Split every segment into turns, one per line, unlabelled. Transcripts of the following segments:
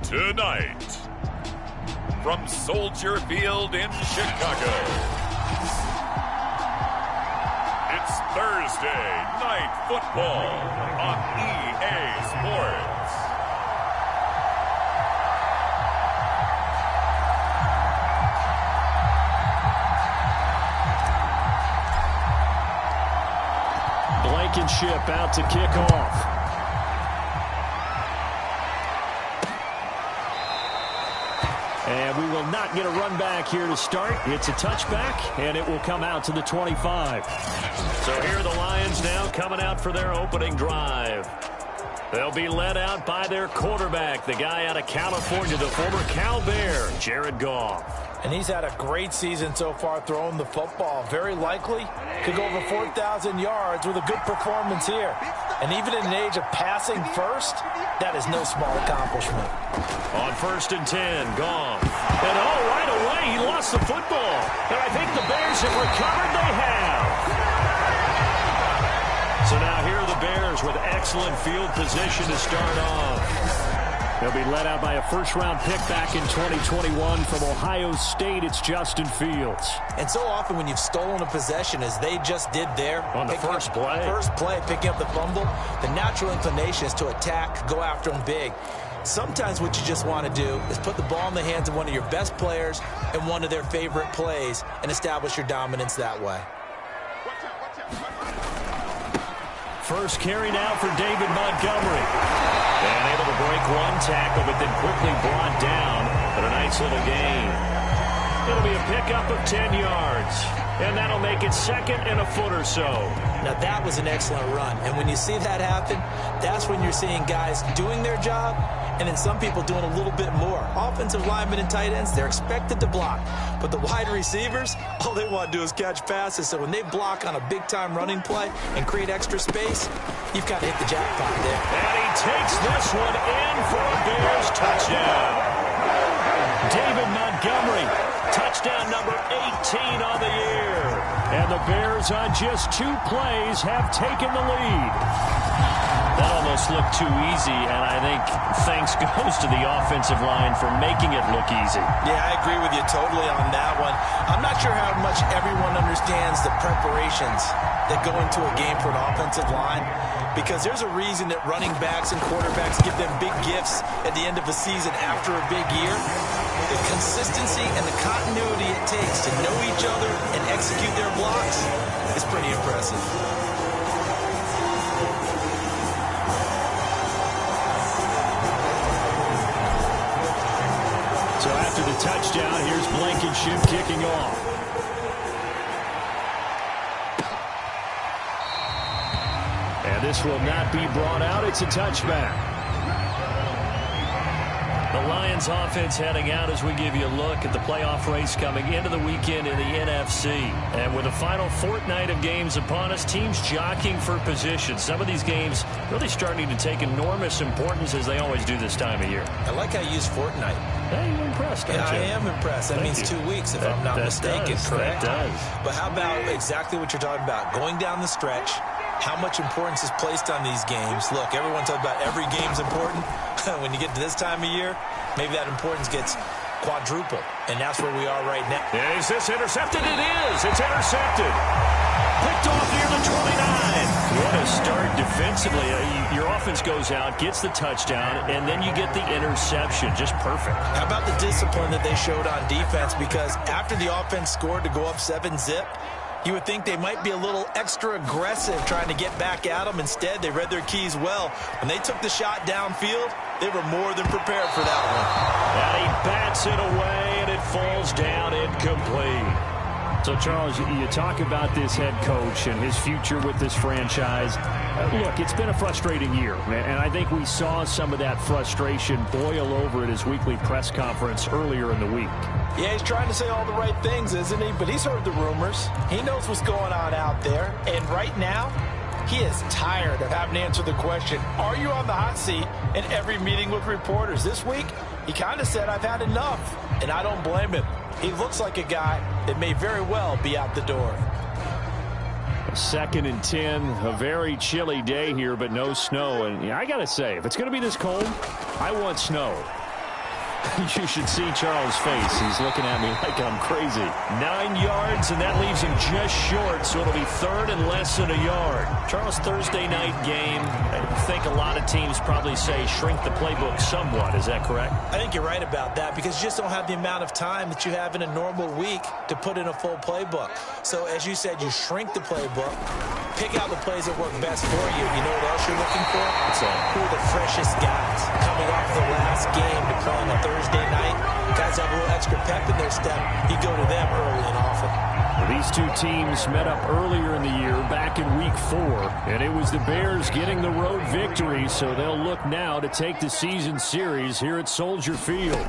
Tonight, from Soldier Field in Chicago, it's Thursday Night Football on EA Sports.
Blankenship out to kick off. And we will not get a run back here to start. It's a touchback, and it will come out to the 25. So here are the Lions now coming out for their opening drive. They'll be led out by their quarterback, the guy out of California, the former Cal Bear, Jared Goff.
And he's had a great season so far throwing the football. Very likely could go over 4,000 yards with a good performance here. And even in an age of passing first, that is no small accomplishment.
On 1st and 10, Goff. And right away, he lost the football. And I think the Bears have recovered. They have. So now here are the Bears with excellent field position to start off. They'll be led out by a first-round pick back in 2021 from Ohio State. It's Justin Fields.
And so often when you've stolen a possession, as they just did there.
On the first play,
picking up the fumble, the natural inclination is to attack, go after them big. Sometimes what you just want to do is put the ball in the hands of one of your best players in one of their favorite plays and establish your dominance that way.
First carry now for David Montgomery. And able to break one tackle, but then quickly brought down. But a nice little gain. It'll be a pickup of 10 yards. And that'll make it second and a foot or so.
Now that was an excellent run. And when you see that happen, that's when you're seeing guys doing their job and then some people doing a little bit more. Offensive linemen and tight ends, they're expected to block. But the wide receivers, all they want to do is catch passes. So when they block on a big-time running play and create extra space, you've got to hit the jackpot there.
And he takes this one in for a Bears touchdown. David Montgomery, touchdown number 18 on the year. And the Bears on just 2 plays have taken the lead. That almost looked too easy, and I think thanks goes to the offensive line for making it look easy.
Yeah, I agree with you totally on that one. I'm not sure how much everyone understands the preparations that go into a game for an offensive line, because there's a reason that running backs and quarterbacks give them big gifts at the end of a season after a big year. The consistency and the continuity it takes to know each other and execute their blocks is pretty impressive.
So after the touchdown, here's Blankenship kicking off. And this will not be brought out. It's a touchback. The Lions offense heading out as we give you a look at the playoff race coming into the weekend in the NFC. And with the final fortnight of games upon us, teams jockeying for position. Some of these games really starting to take enormous importance as they always do this time of year.
I like how you use fortnight.
Hey, you're impressed, aren't you?
I am impressed. That means 2 weeks, if I'm not mistaken, correct?
That does.
But how about exactly what you're talking about? Going down the stretch, how much importance is placed on these games. Look, everyone talks about every game's important. When you get to this time of year, maybe that importance gets quadruple, and that's where we are right now.
Is this intercepted? It is. It's intercepted. Picked off near the 29. What a start defensively. Your offense goes out, gets the touchdown, and then you get the interception. Just perfect.
How about the discipline that they showed on defense? Because after the offense scored to go up 7-zip, you would think they might be a little extra aggressive trying to get back at them. Instead, they read their keys well. When they took the shot downfield, they were more than prepared for that one.
And he bats it away, and it falls down incomplete. So, Charles, you talk about this head coach and his future with this franchise. Look, it's been a frustrating year, and I think we saw some of that frustration boil over at his weekly press conference earlier in the week.
Yeah, he's trying to say all the right things, isn't he? But he's heard the rumors. He knows what's going on out there. And right now, he is tired of having to answer the question, are you on the hot seat in every meeting with reporters? This week, he kind of said, I've had enough. And I don't blame him. He looks like a guy that may very well be out the door.
2nd and 10, a very chilly day here, but no snow. And yeah, I got to say, if it's going to be this cold, I want snow. You should see Charles' face. He's looking at me like I'm crazy. 9 yards, and that leaves him just short, so it'll be 3rd and less than a yard.
Charles, Thursday night game, I think a lot of teams probably say shrink the playbook somewhat. Is that correct?
I think you're right about that because you just don't have the amount of time that you have in a normal week to put in a full playbook. So, as you said, you shrink the playbook, pick out the plays that work best for you. You know what else you're looking for?
So,
who are the freshest guys coming off the last game to play on a Thursday night? Guys have a little extra pep in their step. You go to them early and often.
These two teams met up earlier in the year, back in Week 4, and it was the Bears getting the road victory, so they'll look now to take the season series here at Soldier Field.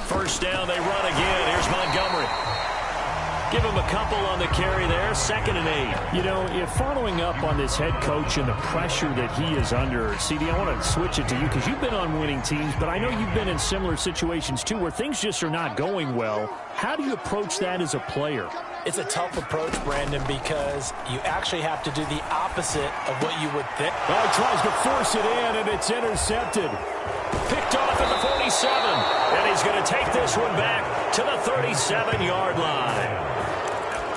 First down, they run again. Here's Montgomery. Give him a couple on the carry there. 2nd and 8.
You know, if following up on this head coach and the pressure that he is under, CD, I want to switch it to you because you've been on winning teams, but I know you've been in similar situations too where things just are not going well. How do you approach that as a player?
It's a tough approach, Brandon, because you actually have to do the opposite of what you would think.
Oh, he tries to force it in, and it's intercepted.
Picked off at the 47, and he's going to take this one back to the 37-yard line.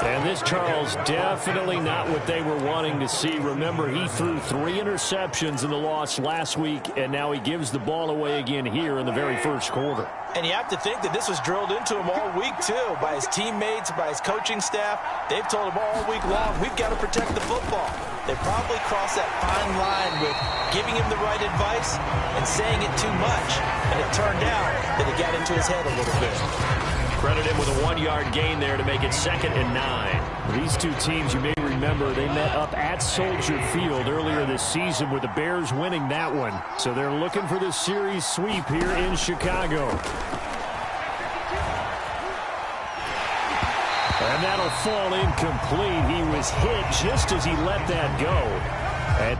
And this, Charles, definitely not what they were wanting to see. Remember, he threw 3 interceptions in the loss last week, and now he gives the ball away again here in the very first quarter.
And you have to think that this was drilled into him all week, too, by his teammates, by his coaching staff. They've told him all week long, we've got to protect the football. They probably crossed that fine line with giving him the right advice and saying it too much. And it turned out that it got into his head a little bit.
Credit him with a 1-yard gain there to make it 2nd and 9.
These two teams, you may remember, they met up at Soldier Field earlier this season with the Bears winning that one. So they're looking for the series sweep here in Chicago. And that'll fall incomplete. He was hit just as he let that go. And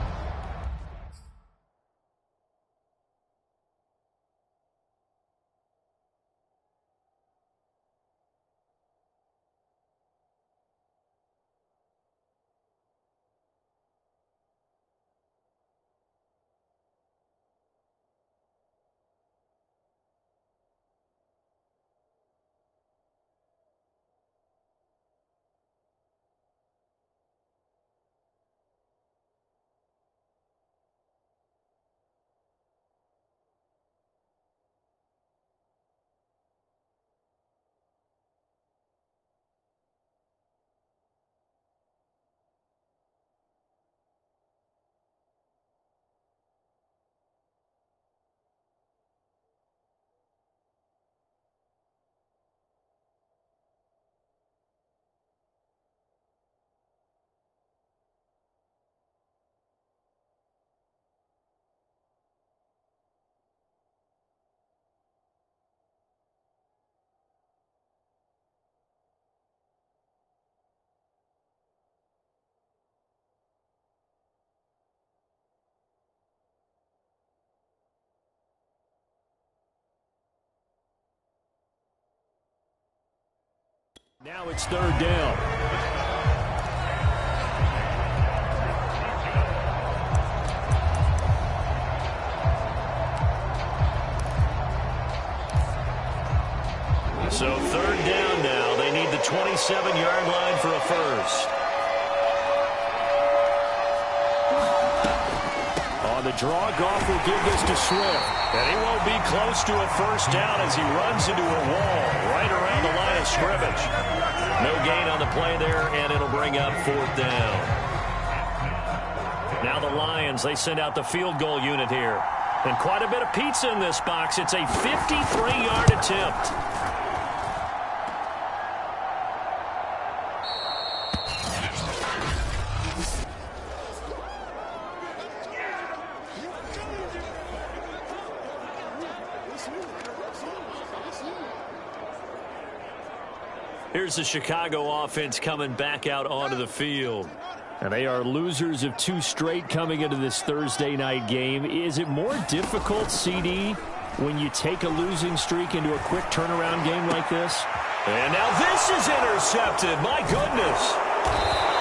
now it's 3rd down.
So 3rd down now. They need the 27-yard line for a first.
On the draw, Goff will give this to Swift.
And he won't be close to a first down as he runs into a wall right around the line of scrimmage. No gain on the play there, and it'll bring up 4th down. Now the Lions, they send out the field goal unit here. And quite a bit of pizza in this box. It's a 53-yard attempt. Here's the Chicago offense coming back out onto the field.
And they are losers of 2 straight coming into this Thursday night game. Is it more difficult, CD, when you take a losing streak into a quick turnaround game like this?
And now this is intercepted. My goodness.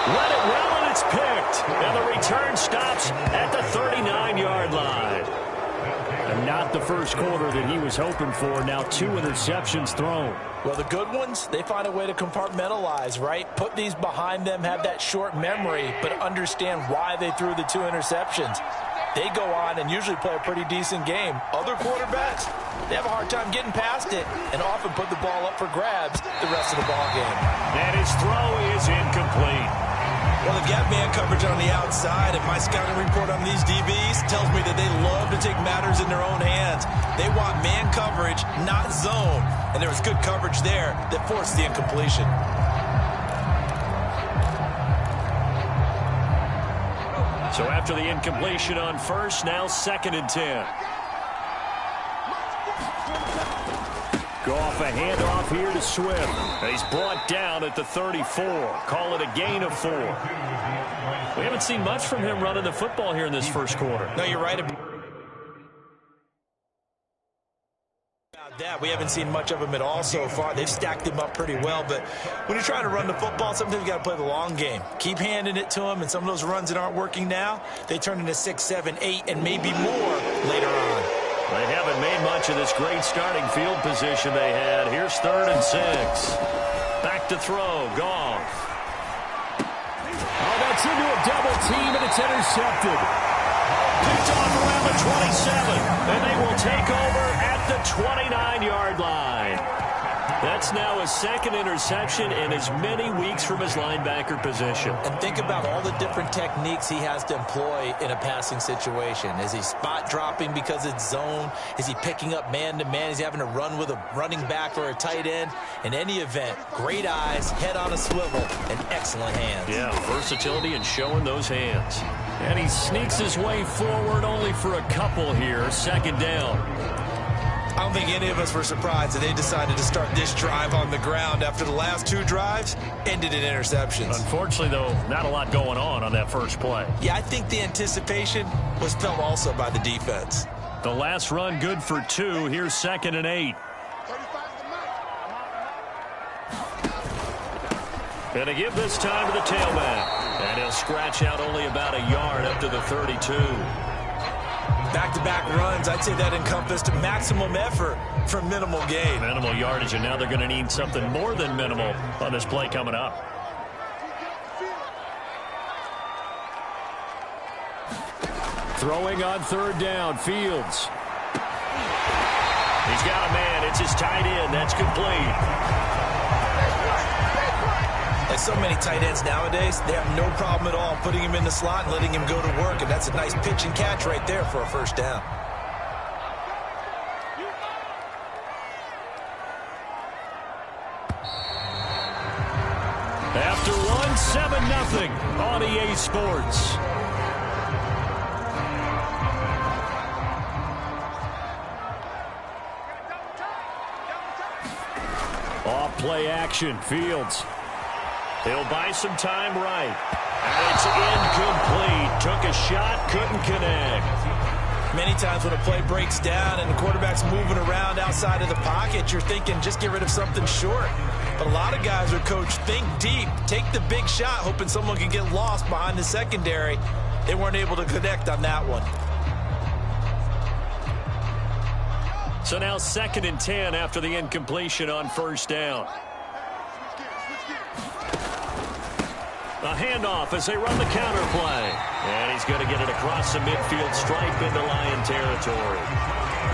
Let it well, and it's picked. And the return stops at the 39-yard line. And not the first quarter that he was hoping for. Now 2 interceptions thrown.
Well, the good ones, they find a way to compartmentalize, right? Put these behind them, have that short memory, but understand why they threw the 2 interceptions. They go on and usually play a pretty decent game. Other quarterbacks, they have a hard time getting past it and often put the ball up for grabs the rest of the ball game.
And his throw is incomplete.
Well, they've got man coverage on the outside, and my scouting report on these DBs tells me that they love to take matters in their own hands. They want man coverage, not zone. And there was good coverage there that forced the incompletion.
So after the incompletion on first, now 2nd and 10. Goff a handoff here to Swift. And he's brought down at the 34. Call it a gain of 4. We haven't seen much from him running the football here in this first quarter.
No, you're right about that. We haven't seen much of him at all so far. They've stacked him up pretty well, but when you're trying to run the football, sometimes you got to play the long game. Keep handing it to him, and some of those runs that aren't working now, they turn into 6, 7, 8, and maybe more later on.
They haven't made much of this great starting field position they had. Here's 3rd and 6. Back to throw. Goff.
Oh, that's into a double team, and it's intercepted.
Picked off around the 27. And they will take over at the 29-yard line. That's now his 2nd interception in as many weeks from his linebacker position.
And think about all the different techniques he has to employ in a passing situation. Is he spot dropping because it's zone? Is he picking up man-to-man? Is he having to run with a running back or a tight end? In any event, great eyes, head on a swivel, and excellent hands.
Yeah, versatility and showing those hands. And he sneaks his way forward only for a couple here. 2nd down.
I don't think any of us were surprised that they decided to start this drive on the ground after the last 2 drives ended in interceptions.
Unfortunately, though, not a lot going on that first play.
Yeah, I think the anticipation was felt also by the defense.
The last run good for 2. Here's 2nd and 8. And to give this time to the tailback. And he'll scratch out only about a yard up to the 32.
Back-to-back runs, I'd say that encompassed maximum effort for minimal gain.
Minimal yardage, and now they're going to need something more than minimal on this play coming up.
Throwing on 3rd down, Fields.
He's got a man. It's his tight end. That's complete.
There's so many tight ends nowadays, they have no problem at all putting him in the slot and letting him go to work, and that's a nice pitch and catch right there for a 1st down.
After one, 7-0 on EA Sports. Off play action, Fields. He'll buy some time right. And it's incomplete. Took a shot, couldn't connect.
Many times when a play breaks down and the quarterback's moving around outside of the pocket, you're thinking just get rid of something short. But a lot of guys are coached, think deep, take the big shot, hoping someone can get lost behind the secondary. They weren't able to connect on that one.
So now 2nd and 10 after the incompletion on 1st down. A handoff as they run the counter play. And he's going to get it across the midfield stripe into Lion territory.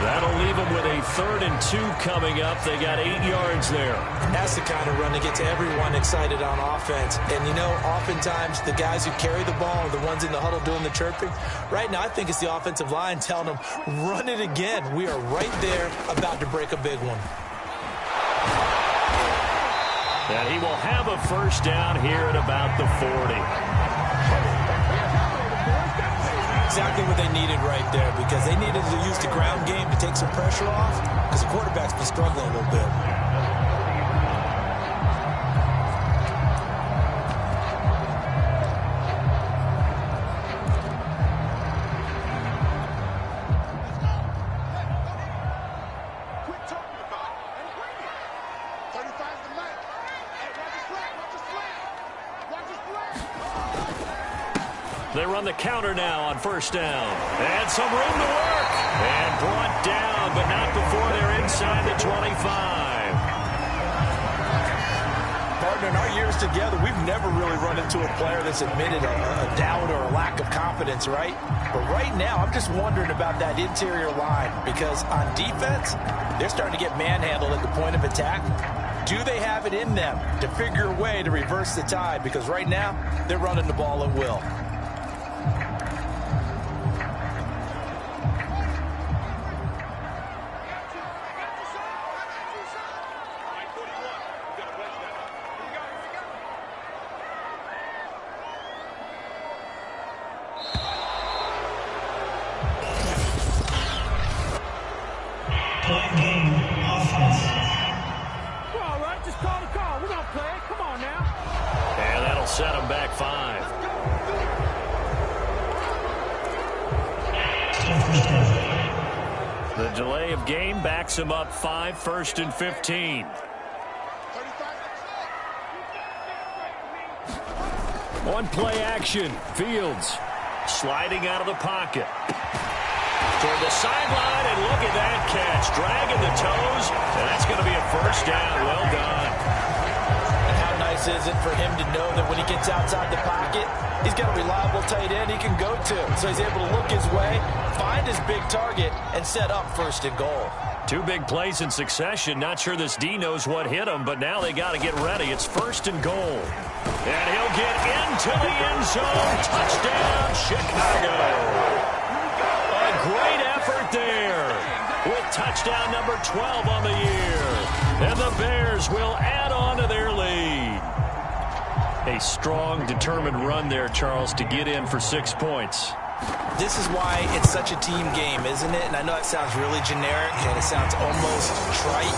That'll leave them with a 3rd and 2 coming up. They got 8 yards there.
That's the kind of run that gets everyone excited on offense. And, you know, oftentimes the guys who carry the ball are the ones in the huddle doing the chirping. Right now, I think it's the offensive line telling them, run it again. We are right there about to break a big one.
And he will have a 1st down here at about the 40.
Exactly what they needed right there, because they needed to use the ground game to take some pressure off, because the quarterback's been struggling a little bit.
They run the counter now on first down. And some room to work. And brought down, but not before they're inside the 25.
Partner, in our years together, we've never really run into a player that's admitted a doubt or a lack of confidence, right? But right now, I'm just wondering about that interior line because on defense, they're starting to get manhandled at the point of attack. Do they have it in them to figure a way to reverse the tide? Because right now, they're running the ball at will.
Set him back 5. The delay of game backs him up 5, 1st and 15.
One play action. Fields
sliding out of the pocket. Toward the sideline, and look at that catch. Dragging the toes, and that's going to be a first down. Well done.
Is it for him to know that when he gets outside the pocket, he's got a reliable tight end he can go to. So he's able to look his way, find his big target, and set up 1st and goal.
2 big plays in succession. Not sure this D knows what hit him, but now they got to get ready. It's 1st and goal. And he'll get into the end zone. Touchdown, Chicago. A great effort there with touchdown number 12 on the year. And the Bears will add on to their lead. A strong, determined run there, Charles, to get in for 6 points.
This is why it's such a team game, isn't it? And I know it sounds really generic, and it sounds almost trite,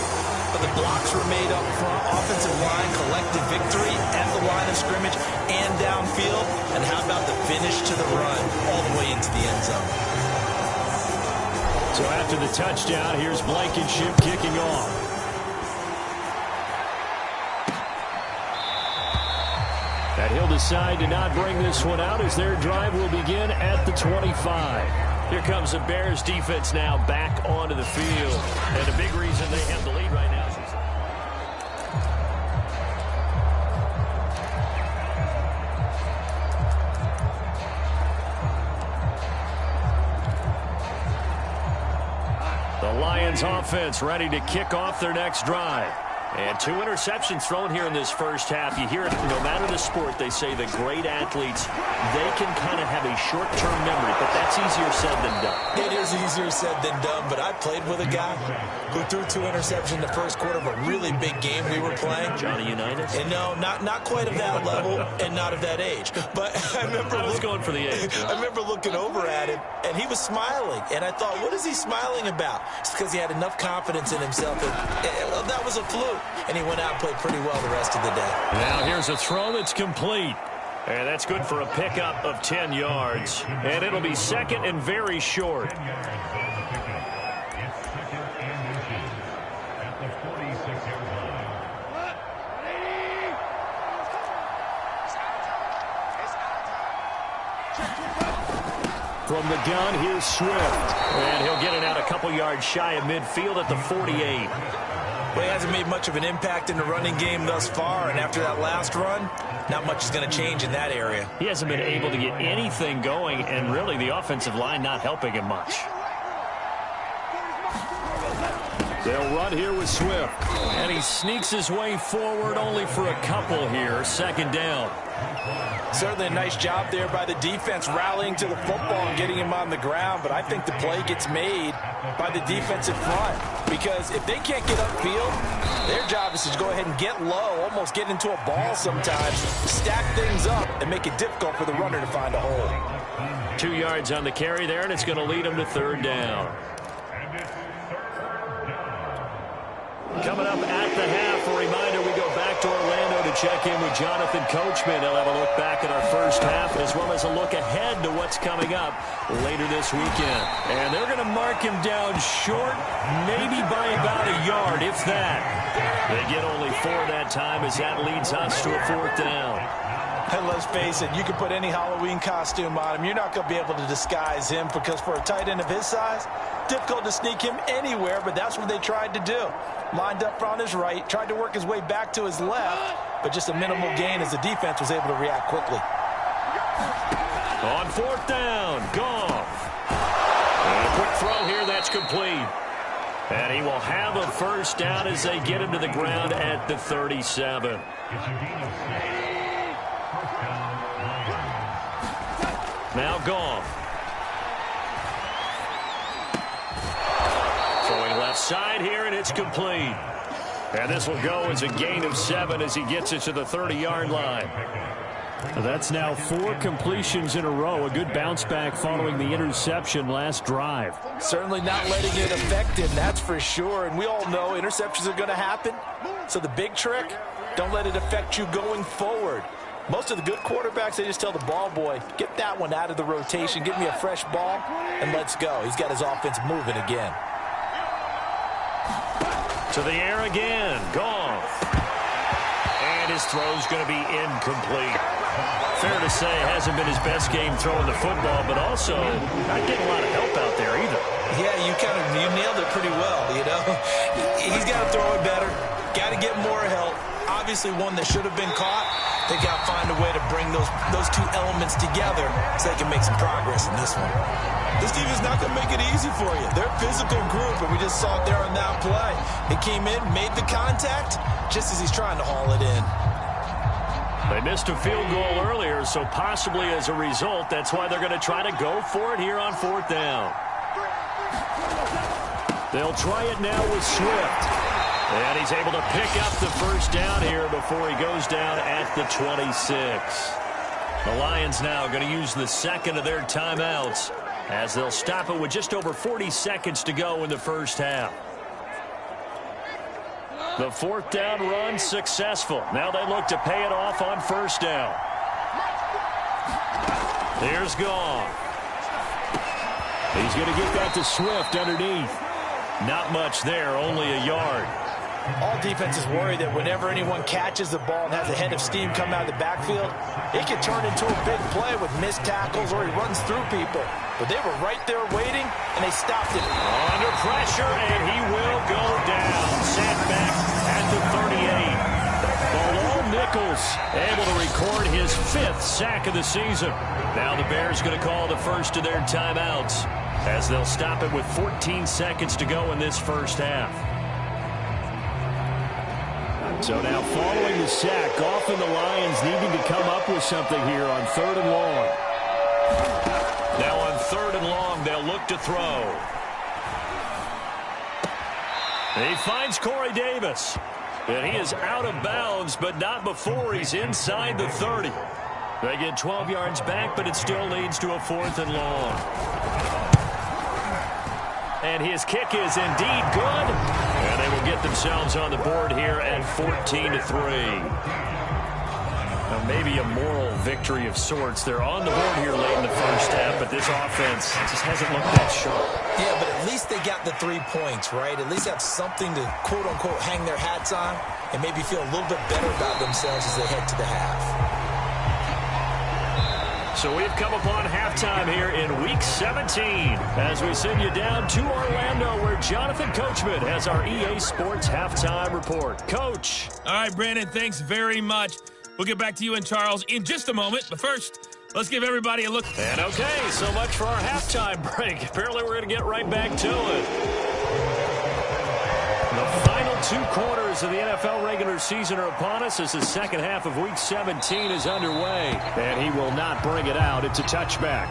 but the blocks were made up front, offensive line, collective victory at the line of scrimmage and downfield. And how about the finish to the run all the way into the end zone?
So after the touchdown, here's Blankenship kicking off.
And he'll decide to not bring this one out as their drive will begin at the 25.
Here comes the Bears defense now back onto the field. And a big reason they have the lead right now. The Lions offense ready to kick off their next drive. And 2 interceptions thrown here in this first half. You hear it, no matter the sport, they say the great athletes, they can kind of have a short-term memory, but that's easier said than done.
It is easier said than done, but I played with a guy who threw 2 interceptions in the first quarter of a really big game we were playing.
Johnny Unitas?
And no, not quite of that level and not of that age. But I remember
I was going for the age.
I remember looking over at him, and he was smiling. And I thought, what is he smiling about? It's because he had enough confidence in himself. And that was a fluke. And he went out and played pretty well the rest of the day.
Now here's a throw that's complete. And that's good for a pickup of 10 yards. And it'll be 2nd and very short.
From the gun, here's Swift.
And he'll get it out a couple yards shy of midfield at the 48.
Well, he hasn't made much of an impact in the running game thus far, and after that last run, not much is going to change in that area.
He hasn't been able to get anything going, and really the offensive line not helping him much.
They'll run here with Swift.
And he sneaks his way forward only for a couple here. 2nd down.
Certainly a nice job there by the defense rallying to the football and getting him on the ground, but I think the play gets made by the defensive front because if they can't get upfield, their job is to go ahead and get low, almost get into a ball sometimes, stack things up, and make it difficult for the runner to find a hole.
2 yards on the carry there, and it's going to lead him to 3rd down. Coming up at the half, a reminder, we go back to Orlando to check in with Jonathan Coachman. He'll have a look back at our first half as well as a look ahead to what's coming up later this weekend. And they're going to mark him down short, maybe by about a yard, if that. They get only 4 that time as that leads us to a 4th down.
And let's face it, you can put any Halloween costume on him. You're not going to be able to disguise him because for a tight end of his size, difficult to sneak him anywhere, but that's what they tried to do. Lined up on his right, tried to work his way back to his left, but just a minimal gain as the defense was able to react quickly.
On 4th down, Goff. And a quick throw here, that's complete. And he will have a first down as they get him to the ground at the 37. Now Goff. Throwing left side here, and it's complete. And this will go as a gain of 7 as he gets it to the 30-yard line.
That's now 4 completions in a row. A good bounce back following the interception last drive.
Certainly not letting it affect him, that's for sure. And we all know interceptions are going to happen. So the big trick, don't let it affect you going forward. Most of the good quarterbacks, they just tell the ball boy, get that one out of the rotation, give me a fresh ball, and let's go. He's got his offense moving again.
To the air again, Goff. And his throw's going to be incomplete. Fair to say, hasn't been his best game throwing the football, but also not getting a lot of help out there either.
Yeah, you nailed it pretty well, you know. He's got to throw it better, got to get more help. Obviously one that should have been caught. They got to find a way to bring those 2 elements together so they can make some progress in this one. This team is not going to make it easy for you. They're a physical group, and we just saw it there on that play. He came in, made the contact, just as he's trying to haul it in.
They missed a field goal earlier, so possibly as a result, that's why they're going to try to go for it here on 4th down. They'll try it now with Swift. And he's able to pick up the first down here before he goes down at the 26. The Lions now going to use the second of their timeouts as they'll stop it with just over 40 seconds to go in the first half. The 4th down run successful. Now they look to pay it off on 1st down. Here's Goff. He's going to get that to Swift underneath. Not much there, only a yard.
All defenses worry that whenever anyone catches the ball and has a head of steam come out of the backfield, it can turn into a big play with missed tackles or he runs through people. But they were right there waiting, and they stopped it.
Under pressure, and he will go down. Sat back at the 38. Bilal Nichols able to record his 5th sack of the season. Now the Bears going to call the first of their timeouts as they'll stop it with 14 seconds to go in this first half.
So now following the sack, Goff and the Lions needing to come up with something here on 3rd and long.
Now on 3rd and long, they'll look to throw. He finds Corey Davis. And he is out of bounds, but not before he's inside the 30. They get 12 yards back, but it still leads to a 4th and long. And his kick is indeed good. And they will get themselves on the board here at 14-3. Now maybe a moral victory of sorts. They're on the board here late in the first half, but this offense just hasn't looked that sharp.
Yeah, but at least they got the 3 points, right? At least have something to, quote-unquote, hang their hats on and maybe feel a little bit better about themselves as they head to the half.
So we've come upon halftime here in Week 17 as we send you down to Orlando where Jonathan Coachman has our EA Sports Halftime Report. Coach.
All right, Brandon, thanks very much. We'll get back to you and Charles in just a moment. But first, let's give everybody a look.
And okay, so much for our halftime break. Apparently we're going to get right back to it. The final 2 quarters of the NFL regular season are upon us as the second half of Week 17 is underway.
And he will not bring it out. It's a touchback.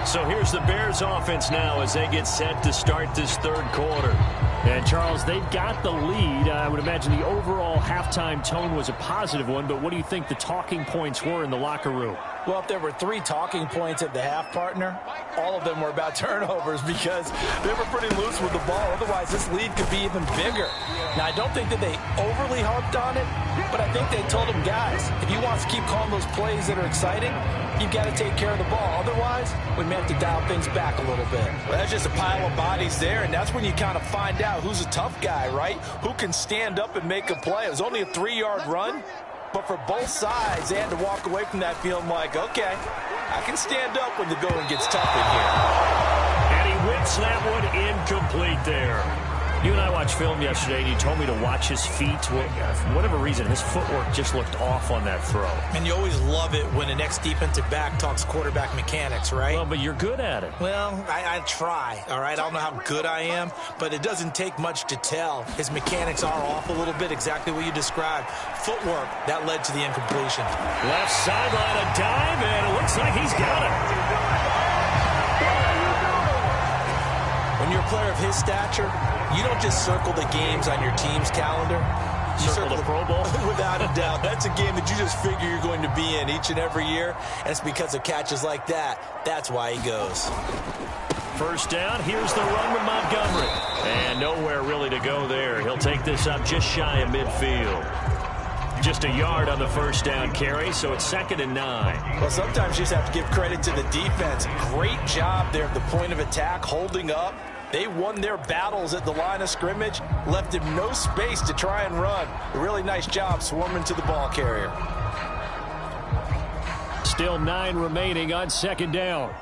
So here's the Bears offense now as they get set to start this 3rd quarter.
And, Charles, they've got the lead. I would imagine the overall halftime tone was a positive one, but what do you think the talking points were in the locker room?
Well, if there were 3 talking points at the half, partner, all of them were about turnovers because they were pretty loose with the ball. Otherwise, this lead could be even bigger. Now, I don't think that they overly harped on it, but I think they told him, guys, if you want to keep calling those plays that are exciting, you've got to take care of the ball. Otherwise, we may have to dial things back a little bit. Well, that's just a pile of bodies there, and that's when you kind of find out who's a tough guy, right? Who can stand up and make a play. It was only a 3-yard run, but for both sides, they had to walk away from that feeling like, okay, I can stand up when the going gets tough in here.
And he whips that one incomplete there. You and I watched film yesterday, and you told me to watch his feet. Well, for whatever reason, his footwork just looked off on that throw.
And you always love it when an ex-defensive back talks quarterback mechanics, right?
Well, but you're good at it.
Well, I try, all right? I don't know how good I am, but it doesn't take much to tell. His mechanics are off a little bit, exactly what you described. Footwork, that led to the incompletion.
Left sideline, a dive, and it looks like he's got it.
When you're a player of his stature, you don't just circle the games on your team's calendar. You
circle the Pro Bowl?
Without a doubt. That's a game that you just figure you're going to be in each and every year, and it's because of catches like that. That's why he goes.
First down, here's the run with Montgomery. And nowhere really to go there. He'll take this up just shy of midfield. Just a yard on the first down carry, so it's 2nd and 9.
Well, sometimes you just have to give credit to the defense. Great job there at the point of attack, holding up. They won their battles at the line of scrimmage, left him no space to try and run. A really nice job swarming to the ball carrier.
Still 9 remaining on 2nd down.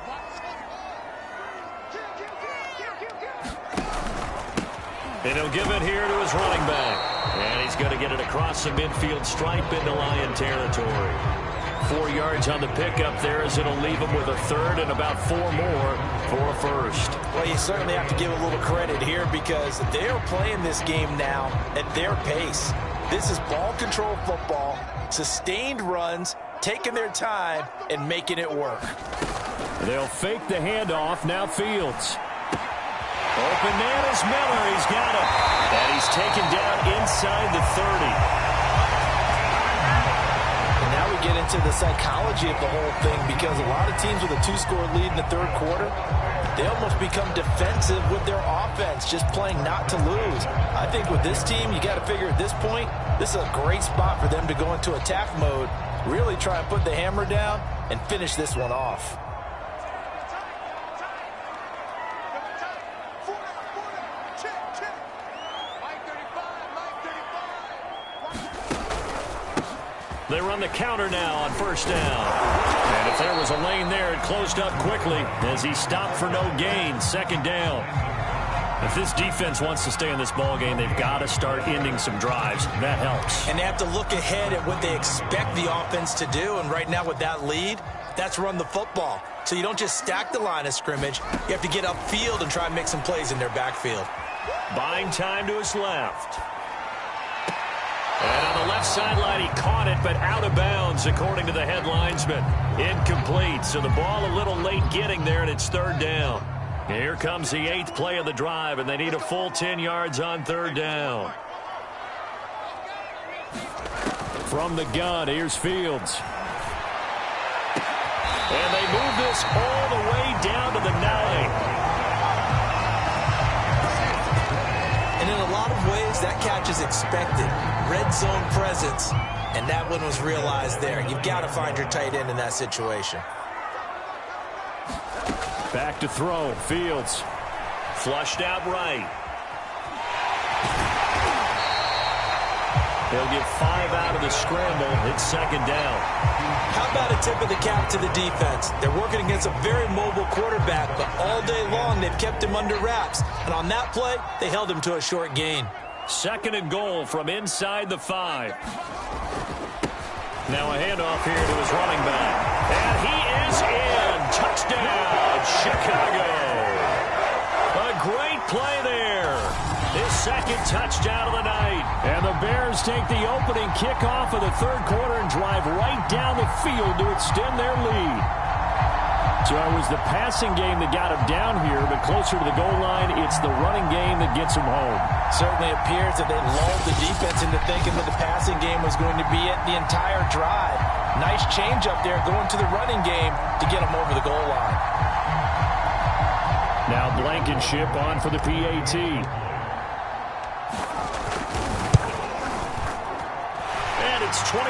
And he'll give it here to his running back. And he's going to get it across the midfield stripe into Lion territory. 4 yards on the pickup there as it'll leave him with a 3rd and about 4 more for a first.
Well, you certainly have to give a little credit here because they are playing this game now at their pace. This is ball control football, sustained runs, taking their time, and making it work.
They'll fake the handoff. Now Fields.
Open man is Miller. He's got it. And he's taken down inside the 30.
And now we get into the psychology of the whole thing because a lot of teams with a 2-score lead in the 3rd quarter, they almost become defensive with their offense, just playing not to lose. I think with this team, you got to figure at this point, this is a great spot for them to go into attack mode, really try and put the hammer down and finish this one off.
They run the counter now on first down. And if there was a lane there, it closed up quickly as he stopped for no gain. 2nd down. If this defense wants to stay in this ballgame, they've got to start ending some drives. That helps.
And they have to look ahead at what they expect the offense to do. And right now with that lead, that's run the football. So you don't just stack the line of scrimmage. You have to get upfield and try and make some plays in their backfield.
Buying time to his left. And on the left sideline, he caught it, but out of bounds, according to the head linesman. Incomplete, so the ball a little late getting there, and it's 3rd down. Here comes the 8th play of the drive, and they need a full 10 yards on 3rd down.
From the gun, here's Fields.
And they move this all the way down to the 9.
And in a lot of ways, that catch is expected. Red zone presence, and that one was realized there. You've got to find your tight end in that situation.
Back to throw. Fields.
Flushed out right. They'll get 5 out of the scramble. It's 2nd down.
How about a tip of the cap to the defense? They're working against a very mobile quarterback, but all day long they've kept him under wraps. And on that play, they held him to a short gain.
2nd and goal from inside the 5. Now a handoff here to his running back. And he is in. Touchdown, Chicago. A great play there. His 2nd touchdown of the night.
And the Bears take the opening kickoff of the 3rd quarter and drive right down the field to extend their lead. So it was the passing game that got him down here, but closer to the goal line, it's the running game that gets him home.
Certainly appears that they lulled the defense into thinking that the passing game was going to be it the entire drive. Nice change up there going to the running game to get them over the goal line.
Now Blankenship on for the PAT.
It's 21-3.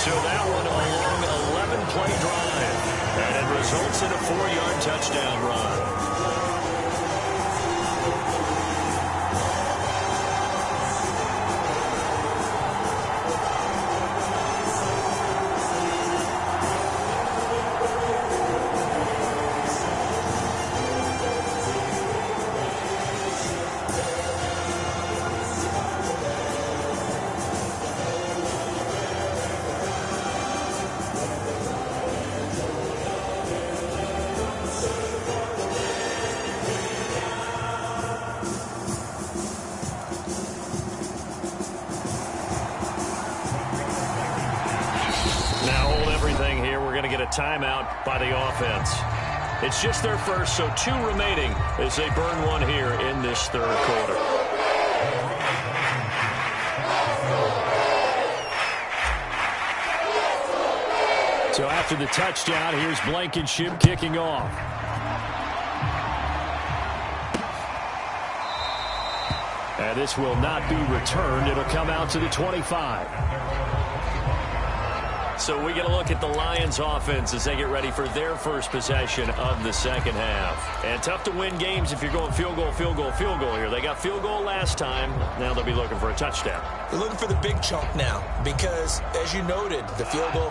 So that one a long 11-play drive. And it results in a 4-yard touchdown run. Timeout by the offense. It's just their first, so 2 remaining as they burn one here in this third quarter.
So after the touchdown, here's Blankenship kicking off. And this will not be returned. It'll come out to the 25.
So we get a look at the Lions offense as they get ready for their first possession of the second half. And tough to win games if you're going field goal, field goal, field goal here. They got field goal last time. Now they'll be looking for a touchdown.
They're looking for the big chunk now because, as you noted, the field goal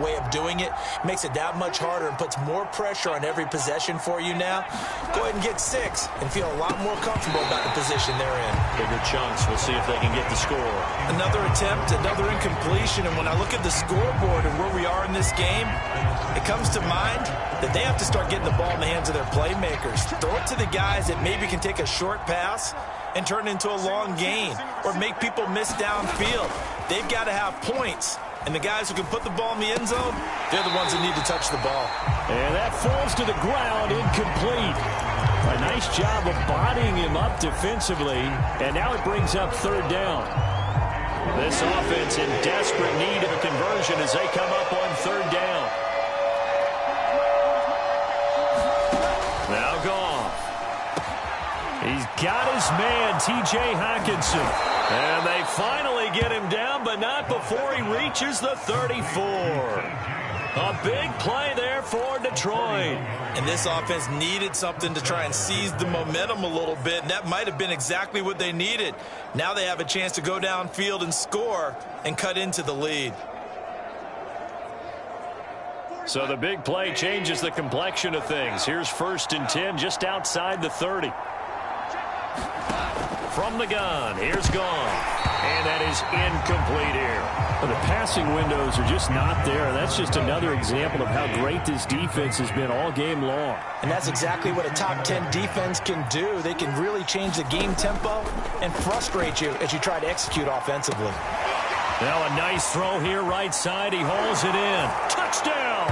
way of doing it makes it that much harder and puts more pressure on every possession for you now. Go ahead and get 6 and feel a lot more comfortable about the position they're in.
Bigger chunks. We'll see if they can get the score.
Another attempt, another incompletion, and when I look at the scoreboard and where we are in this game, it comes to mind that they have to start getting the ball in the hands of their playmakers. Throw it to the guys that maybe can take a short pass and turn it into a long gain or make people miss downfield. They've got to have points. And the guys who can put the ball in the end zone, they're the ones that need to touch the ball.
And that falls to the ground, incomplete. A nice job of bodying him up defensively. And now it brings up third down.
This offense in desperate need of a conversion as they come up on third down. Now Goff.
He's got his man, T.J. Hockenson.
And they finally get him down, but not before he reaches the 34. A big play there for Detroit.
And this offense needed something to try and seize the momentum a little bit, and that might have been exactly what they needed. Now they have a chance to go downfield and score and cut into the lead.
So the big play changes the complexion of things. Here's 1st and 10 just outside the 30. From the gun, here's Goff. And that is incomplete here.
Well, the passing windows are just not there. That's just another example of how great this defense has been all game long.
And that's exactly what a top 10 defense can do. They can really change the game tempo and frustrate you as you try to execute offensively.
Now a nice throw here right side. He hauls it in. Touchdown!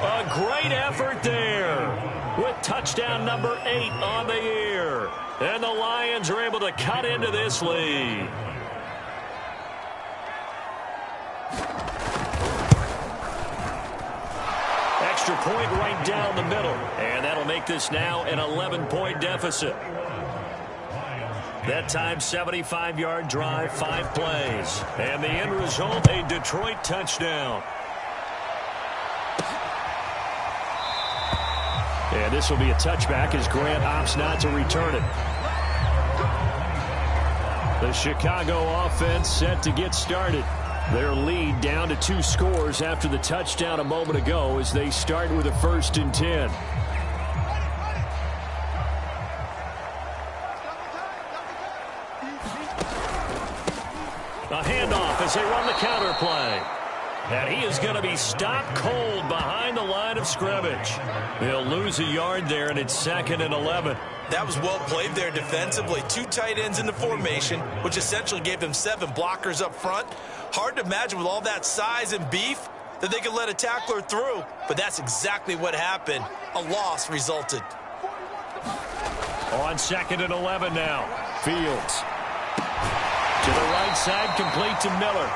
A great effort there with touchdown number 8 on the year. And the Lions are able to cut into this lead. Extra point right down the middle. And that'll make this now an 11-point deficit. That time, 75-yard drive, 5 plays. And the end result, a Detroit touchdown.
And this will be a touchback as Grant opts not to return it. The Chicago offense set to get started. Their lead down to 2 scores after the touchdown a moment ago as they start with a 1st and 10.
A handoff as they run the counter play. And he is going to be stopped cold behind the line of scrimmage. They'll lose a yard there, and it's 2nd and 11.
That was well played there defensively. 2 tight ends in the formation, which essentially gave them 7 blockers up front. Hard to imagine with all that size and beef that they could let a tackler through. But that's exactly what happened. A loss resulted.
On 2nd and 11 now.
Fields. To the right side, complete to Miller.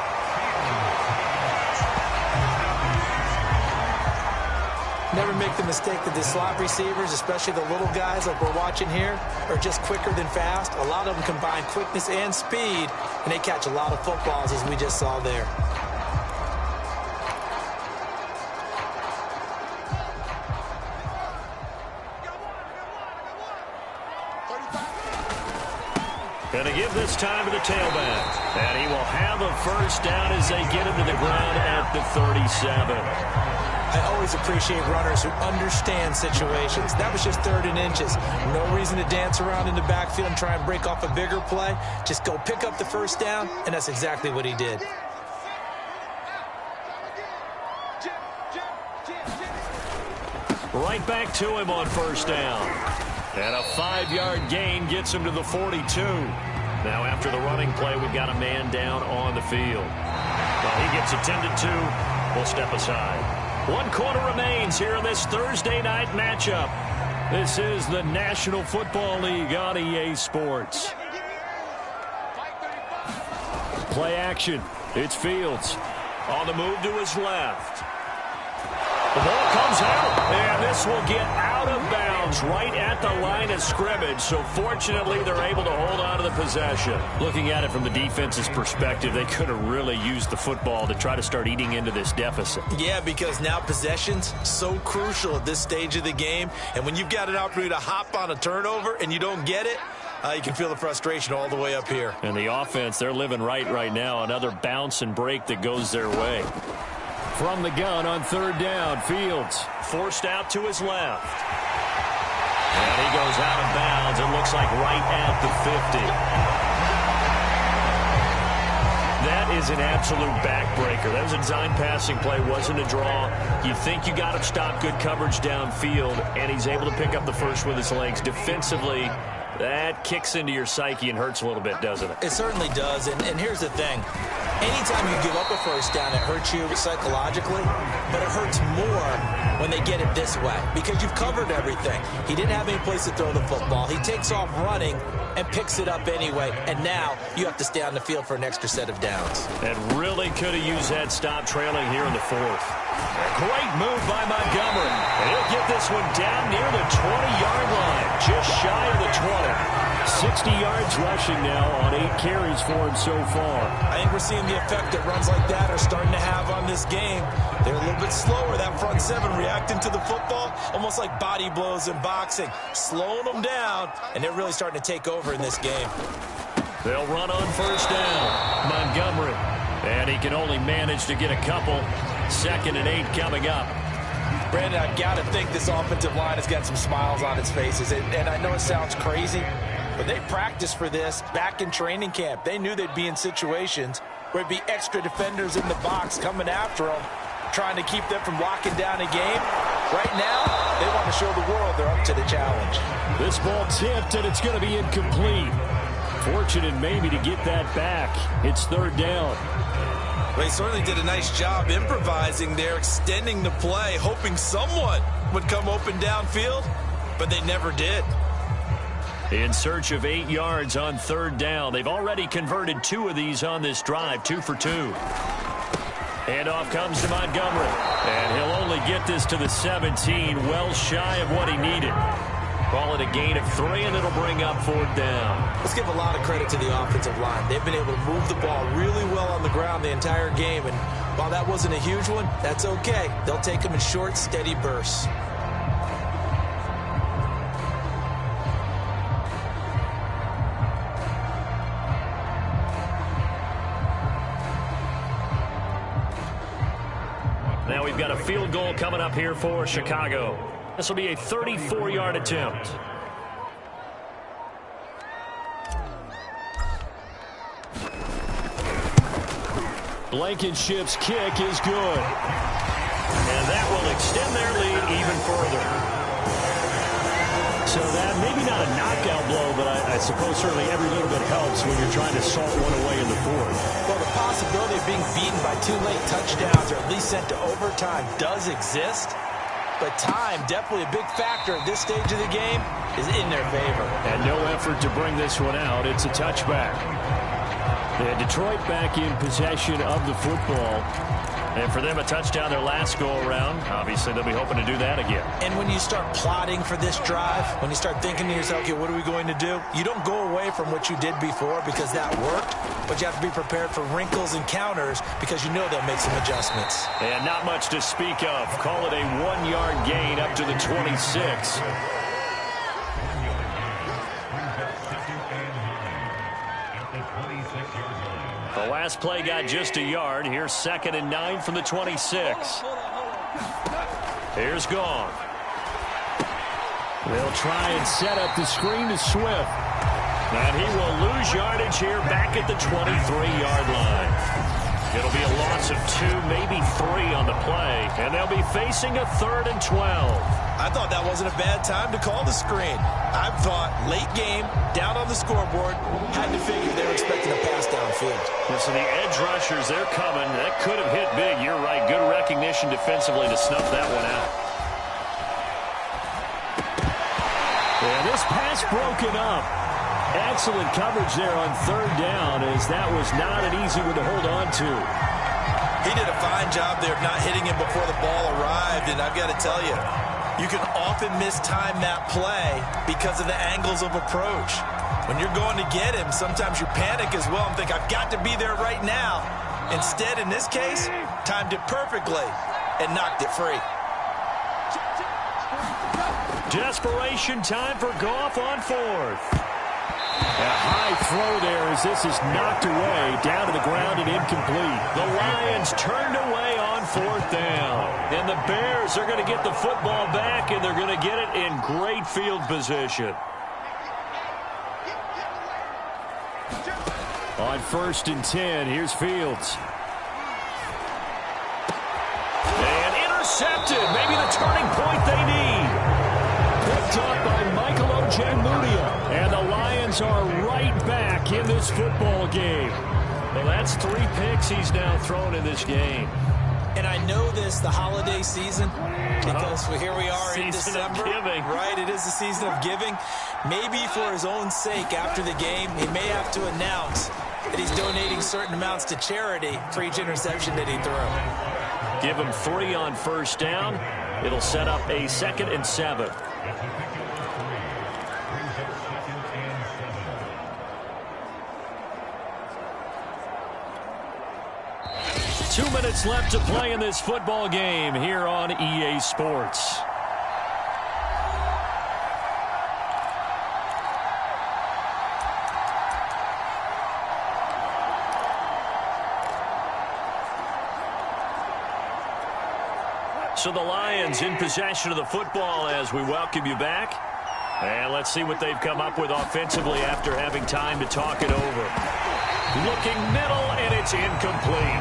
Never make the mistake that the slot receivers, especially the little guys like we're watching here, are just quicker than fast. A lot of them combine quickness and speed, and they catch a lot of footballs, as we just saw there.
Going to give this time to the tailback. And he will have a first down as they get him to the ground at the 37.
I always appreciate runners who understand situations. That was just 3rd and inches. No reason to dance around in the backfield and try and break off a bigger play. Just go pick up the first down, and that's exactly what he did.
Right back to him on first down. And a 5-yard gain gets him to the 42. Now after the running play, we've got a man down on the field. While he gets attended to, we'll step aside. 1 quarter remains here in this Thursday night matchup. This is the National Football League on EA Sports. Play action. It's Fields. On the move to his left. The ball comes out, and this will get out of bounds right at the line of scrimmage. So fortunately, they're able to hold on to the possession. Looking at it from the defense's perspective, they could have really used the football to try to start eating into this deficit.
Yeah, because now possession's so crucial at this stage of the game. And when you've got an opportunity to hop on a turnover and you don't get it, you can feel the frustration all the way up here.
And the offense, they're living right now. Another bounce and break that goes their way.
From the gun on 3rd down, Fields.
Forced out to his left. And he goes out of bounds. It looks like right at the 50. That is an absolute backbreaker. That was a design passing play. Wasn't a draw. You think you got him stopped, good coverage downfield, and he's able to pick up the first with his legs. Defensively, that kicks into your psyche and hurts a little bit, doesn't it?
It certainly does, and here's the thing. Anytime you give up a first down, it hurts you psychologically, but it hurts more when they get it this way because you've covered everything. He didn't have any place to throw the football. He takes off running and picks it up anyway, and now you have to stay on the field for an extra set of downs.
And really could have used that stop trailing here in the 4th. Great move by Montgomery. And he'll get this one down near the 20-yard line, just shy of the 20.
60 yards rushing now on 8 carries for him so far.
I think we're seeing the effect that runs like that are starting to have on this game. They're a little bit slower, that front 7 reacting to the football, almost like body blows in boxing, slowing them down, and they're really starting to take over in this game.
They'll run on first down. Montgomery. And he can only manage to get a couple. 2nd and 8 coming up.
Brandon, I've got to think this offensive line has got some smiles on its faces. And I know it sounds crazy, but they practiced for this back in training camp. They knew they'd be in situations where it'd be extra defenders in the box coming after them, trying to keep them from locking down a game. Right now, they want to show the world they're up to the challenge.
This ball tipped, and it's going to be incomplete. Fortunate maybe to get that back. It's 3rd down.
They certainly did a nice job improvising there, extending the play, hoping someone would come open downfield, but they never did.
In search of 8 yards on 3rd down. They've already converted 2 of these on this drive, 2 for 2. Handoff comes to Montgomery, and he'll only get this to the 17, well shy of what he needed. Call it a gain of 3, and it'll bring up 4th down.
Let's give a lot of credit to the offensive line. They've been able to move the ball really well on the ground the entire game, and while that wasn't a huge one, that's okay. They'll take them in short, steady bursts.
Now we've got a field goal coming up here for Chicago. This will be a 34-yard attempt.
Blankenship's kick is good.
And that will extend their lead even further.
So that, maybe not a knockout blow, but I suppose certainly every little bit helps when you're trying to salt one away in the 4th.
Well, the possibility of being beaten by 2 late touchdowns or at least sent to overtime does exist. But time, definitely a big factor at this stage of the game, is in their favor.
And no effort to bring this one out. It's a touchback. And Detroit back in possession of the football.
And for them, a touchdown their last go-around. Obviously, they'll be hoping to do that again.
And when you start plotting for this drive, when you start thinking to yourself, okay, what are we going to do? You don't go away from what you did before because that worked, but you have to be prepared for wrinkles and counters because you know they'll make some adjustments.
And not much to speak of. Call it a 1-yard gain up to the 26. The last play got just a yard. Here's 2nd and 9 from the 26. Here's Goff.
They'll try and set up the screen to Swift.
And he will lose yardage here back at the 23-yard line. It'll be a loss of 2, maybe 3 on the play. And they'll be facing a 3rd and 12.
I thought that wasn't a bad time to call the screen. I thought late game, down on the scoreboard, had to figure they were expecting a pass downfield.
So the edge rushers, they're coming. That could have hit big. You're right. Good recognition defensively to snuff that one out.
And this pass broken up. Excellent coverage there on 3rd down, as that was not an easy one to hold on to.
He did a fine job there of not hitting him before the ball arrived, and I've got to tell you, you can often mistime that play because of the angles of approach. When you're going to get him, sometimes you panic as well and think, I've got to be there right now. Instead, in this case, timed it perfectly and knocked it free.
Desperation time for Goff on 4th.
A high throw there as this is knocked away, down to the ground and incomplete.
The Lions turned away on 4th down. And the Bears are going to get the football back, and they're going to get it in great field position.
On 1st and 10, here's Fields.
And intercepted. Maybe the turning point they need.
Picked up by Michael Ojemudia. And the Lions are right back in this football game.
Well, that's 3 picks he's now thrown in this game.
And I know this, the holiday season, because here we are in December.
Giving.
Right, it is the season of giving. Maybe for his own sake after the game, he may have to announce that he's donating certain amounts to charity for each interception that he threw.
Give him 3 on 1st down. It'll set up a 2nd and 7. Two minutes left to play in this football game here on EA Sports. So the Lions in possession of the football as we welcome you back. And let's see what they've come up with offensively after having time to talk it over. Looking middle, and it's incomplete.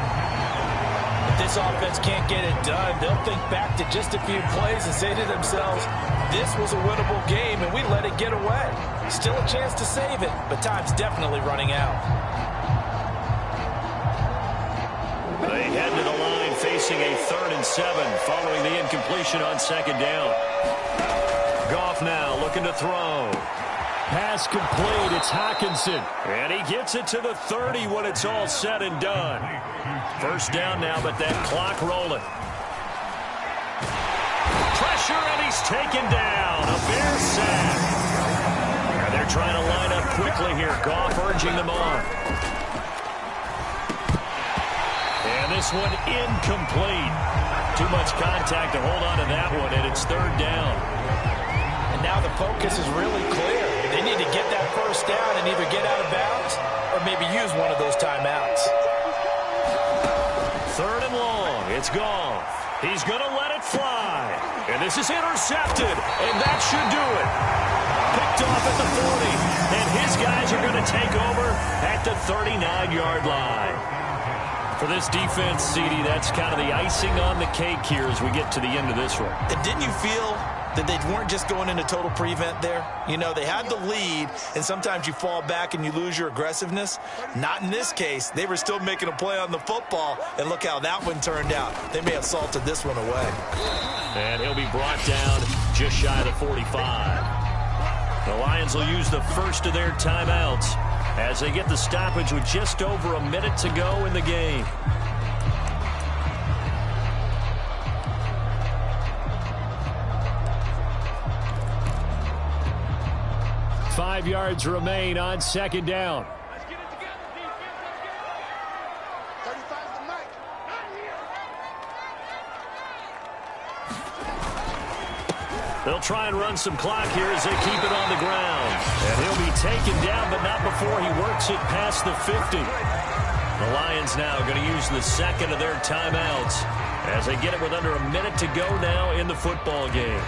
If this offense can't get it done, they'll think back to just a few plays and say to themselves, this was a winnable game, and we let it get away. Still a chance to save it, but time's definitely running out.
They head to the line facing a 3rd and 7 following the incompletion on 2nd down. Goff now looking to throw.
Pass complete. It's Hockenson.
And he gets it to the 30 when it's all said and done. 1st down now, but that clock rolling. Pressure, and he's taken down. A Bear sack. And they're trying to line up quickly here. Goff urging them on. And this one incomplete. Too much contact to hold on to that one, and it's 3rd down.
And now the focus is really clear. They need to get that 1st down and either get out of bounds or maybe use one of those timeouts.
3rd and long. It's Goff. He's going to let it fly. And this is intercepted. And that should do it. Picked off at the 40. And his guys are going to take over at the 39-yard line. For this defense, CD, that's kind of the icing on the cake here as we get to the end of this one.
And didn't you feel that they weren't just going into total prevent there? You know, they had the lead, and sometimes you fall back and you lose your aggressiveness. Not in this case. They were still making a play on the football, and look how that one turned out. They may have salted this one away.
And he'll be brought down just shy of the 45. The Lions will use the first of their timeouts as they get the stoppage with just over a minute to go in the game.
5 yards remain on second down.
They'll try and run some clock here as they keep it on the ground. And he'll be taken down, but not before he works it past the 50. The Lions now going to use the second of their timeouts as they get it with under a minute to go now in the football game.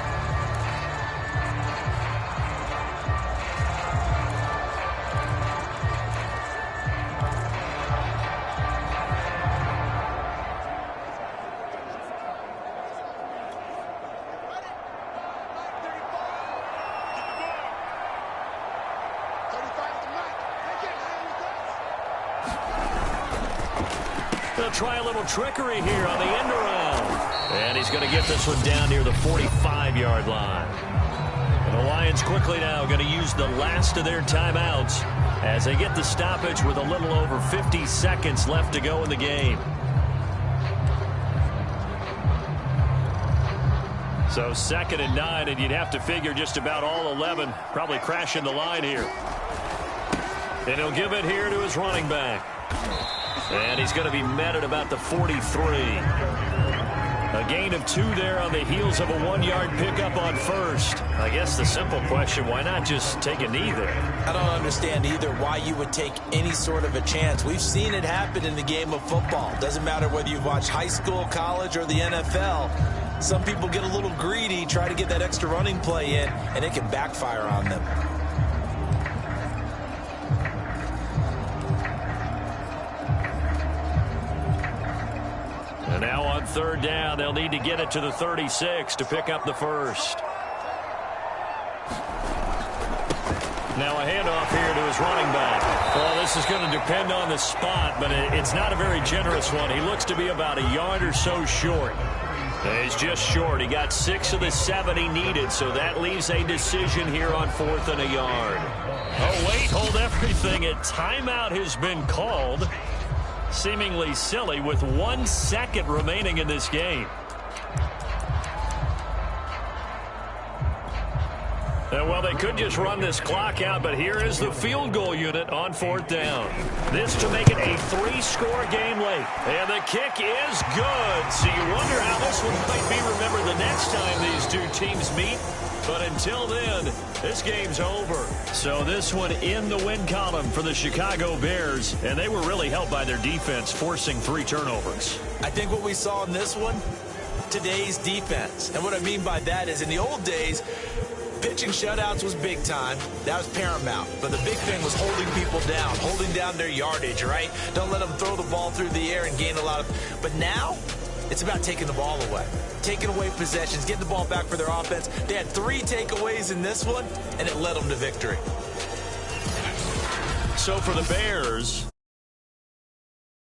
They'll try a little trickery here on the end around. And he's going to get this one down near the 45-yard line. And the Lions quickly now going to use the last of their timeouts as they get the stoppage with a little over 50 seconds left to go in the game. So 2nd and 9, and you'd have to figure just about all 11 probably crashing the line here. And he'll give it here to his running back. And he's going to be met at about the 43. A gain of 2 there on the heels of a 1-yard pickup on first. I guess the simple question, why not just take a knee there?
I don't understand either why you would take any sort of a chance. We've seen it happen in the game of football. Doesn't matter whether you've watched high school, college, or the NFL. Some people get a little greedy, try to get that extra running play in, and it can backfire on them.
And now on 3rd down, they'll need to get it to the 36 to pick up the first. Now a handoff here to his running back. Well, this is going to depend on the spot, but it's not a very generous one. He looks to be about a yard or so short. He's just short. He got 6 of the 7 he needed, so that leaves a decision here on 4th and a yard. Oh, wait, hold everything. A timeout has been called. Seemingly silly with 1 second remaining in this game. And well, they could just run this clock out, but here is the field goal unit on 4th down. This to make it a 3-score game late. And the kick is good. So you wonder how this one might be remembered the next time these two teams meet. But until then, this game's over. So this one in the win column for the Chicago Bears. And they were really helped by their defense, forcing 3 turnovers.
I think what we saw in this one, today's defense. And what I mean by that is in the old days, pitching shutouts was big time. That was paramount. But the big thing was holding people down, holding down their yardage, right? Don't let them throw the ball through the air and gain a lot of... But now, it's about taking the ball away. Taking away possessions, getting the ball back for their offense. They had 3 takeaways in this one, and it led them to victory.
So for the Bears,